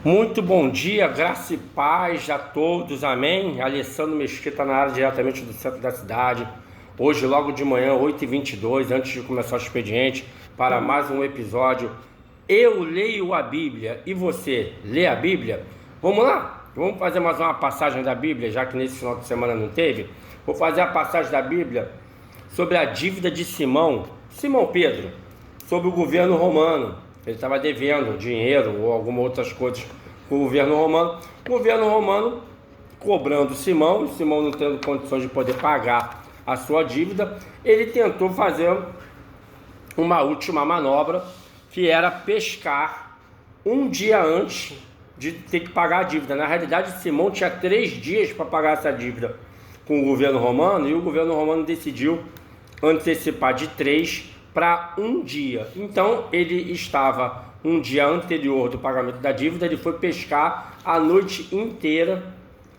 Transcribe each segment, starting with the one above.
Muito bom dia, graça e paz a todos, amém? Alessandro Mesquita na área diretamente do centro da cidade. Hoje, logo de manhã, 8h22, antes de começar o expediente, para mais um episódio. Eu leio a Bíblia e você lê a Bíblia? Vamos lá? Vamos fazer mais uma passagem da Bíblia, já que nesse final de semana não teve. Vou fazer a passagem da Bíblia sobre a dívida de Simão Pedro, sobre o governo romano. Ele estava devendo dinheiro ou algumas outras coisas com o governo romano. O governo romano cobrando Simão não tendo condições de poder pagar a sua dívida, ele tentou fazer uma última manobra, que era pescar um dia antes de ter que pagar a dívida. Na realidade, Simão tinha 3 dias para pagar essa dívida com o governo romano, e o governo romano decidiu antecipar de 3 para 1 dia. Então ele estava um dia anterior do pagamento da dívida, ele foi pescar a noite inteira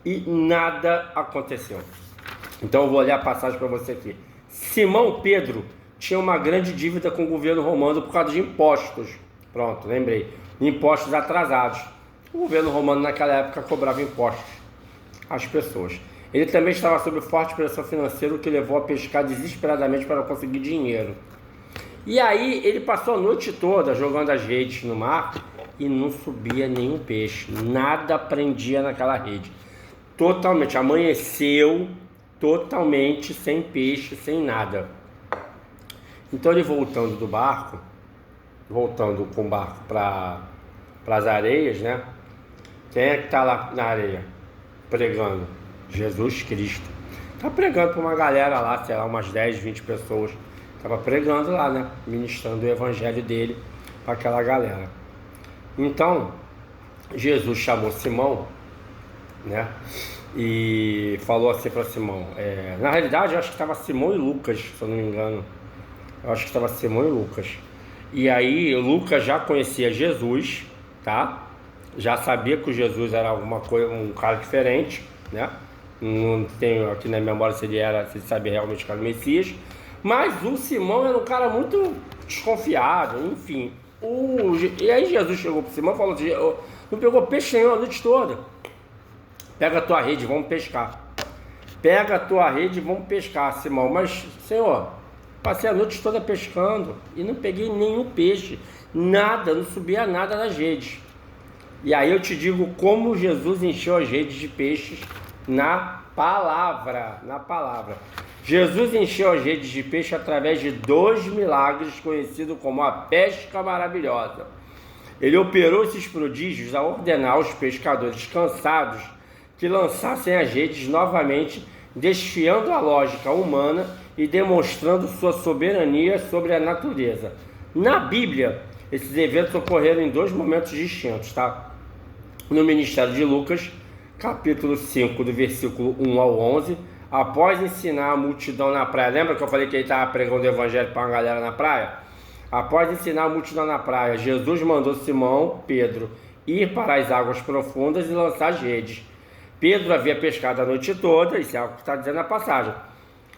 e nada aconteceu. Então eu vou ler a passagem para você aqui. Simão Pedro tinha uma grande dívida com o governo romano por causa de impostos. Pronto, lembrei. Impostos atrasados. O governo romano naquela época cobrava impostos às pessoas. Ele também estava sob forte pressão financeira, o que levou a pescar desesperadamente para conseguir dinheiro. E aí ele passou a noite toda jogando as redes no mar e não subia nenhum peixe, nada prendia naquela rede. Totalmente, amanheceu totalmente sem peixe, sem nada. Então ele voltando com o barco para as areias, né? Quem é que está lá na areia pregando? Jesus Cristo. Está pregando para uma galera lá, sei lá, umas 10, 20 pessoas. Estava pregando lá, né? Ministrando o evangelho dele para aquela galera. Então, Jesus chamou Simão, né? E falou assim para Simão. Na realidade, eu acho que estava Simão e Lucas, se eu não me engano. Eu acho que estava Simão e Lucas. E aí, Lucas já conhecia Jesus, tá? Já sabia que o Jesus era alguma coisa, um cara diferente, né? Não tenho aqui na memória se ele sabia realmente que era o Messias. Mas o Simão era um cara muito desconfiado, enfim. E aí Jesus chegou para Simão e falou assim: não pegou peixe nenhum a noite toda. Pega a tua rede, vamos pescar. Pega a tua rede, vamos pescar, Simão. Mas, Senhor, passei a noite toda pescando e não peguei nenhum peixe. Nada, não subia nada nas redes. E aí eu te digo como Jesus encheu as redes de peixes na palavra. Jesus encheu as redes de peixe através de 2 milagres conhecidos como a pesca maravilhosa. Ele operou esses prodígios a ordenar aos pescadores cansados que lançassem as redes novamente, desfiando a lógica humana e demonstrando sua soberania sobre a natureza. Na Bíblia, esses eventos ocorreram em 2 momentos distintos, tá? No ministério de Lucas, capítulo 5, do versículo 1 ao 11, após ensinar a multidão na praia. Lembra que eu falei que ele estava pregando o evangelho para uma galera na praia? Após ensinar a multidão na praia, Jesus mandou Simão Pedro ir para as águas profundas e lançar as redes. Pedro havia pescado a noite toda, isso é o que está dizendo a passagem,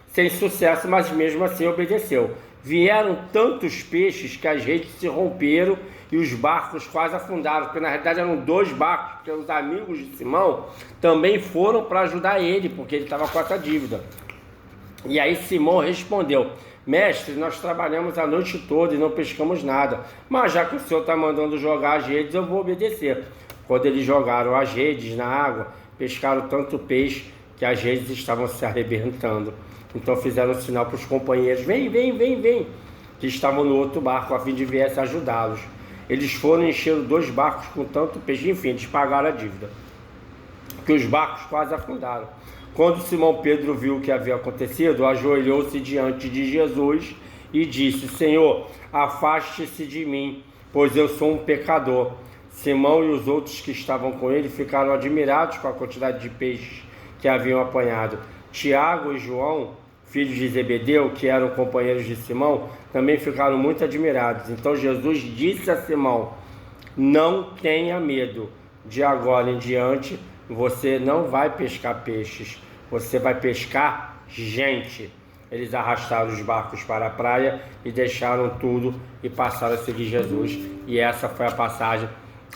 sem sucesso, mas mesmo assim obedeceu. Vieram tantos peixes que as redes se romperam e os barcos quase afundaram, porque na realidade eram 2 barcos, porque os amigos de Simão também foram para ajudar ele, porque ele estava com essa dívida. E aí Simão respondeu: mestre, nós trabalhamos a noite toda e não pescamos nada, mas já que o senhor está mandando jogar as redes, eu vou obedecer. Quando eles jogaram as redes na água, pescaram tanto peixe que as redes estavam se arrebentando. Então fizeram um sinal para os companheiros: vem, que estavam no outro barco, a fim de viesse ajudá-los. Eles foram e encheram 2 barcos com tanto peixe, enfim, eles pagaram a dívida, que os barcos quase afundaram. Quando Simão Pedro viu o que havia acontecido, ajoelhou-se diante de Jesus e disse: Senhor, afaste-se de mim, pois eu sou um pecador. Simão e os outros que estavam com ele ficaram admirados com a quantidade de peixes que haviam apanhado. Tiago e João, filhos de Zebedeu, que eram companheiros de Simão, também ficaram muito admirados. Então Jesus disse a Simão: não tenha medo, de agora em diante você não vai pescar peixes, você vai pescar gente. Eles arrastaram os barcos para a praia e deixaram tudo e passaram a seguir Jesus. E essa foi a passagem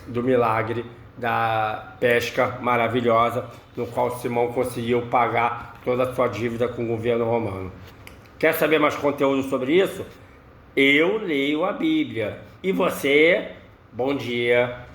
do milagre da pesca maravilhosa, no qual Simão conseguiu pagar toda a sua dívida com o governo romano. Quer saber mais conteúdo sobre isso? Eu leio a Bíblia. E você, bom dia.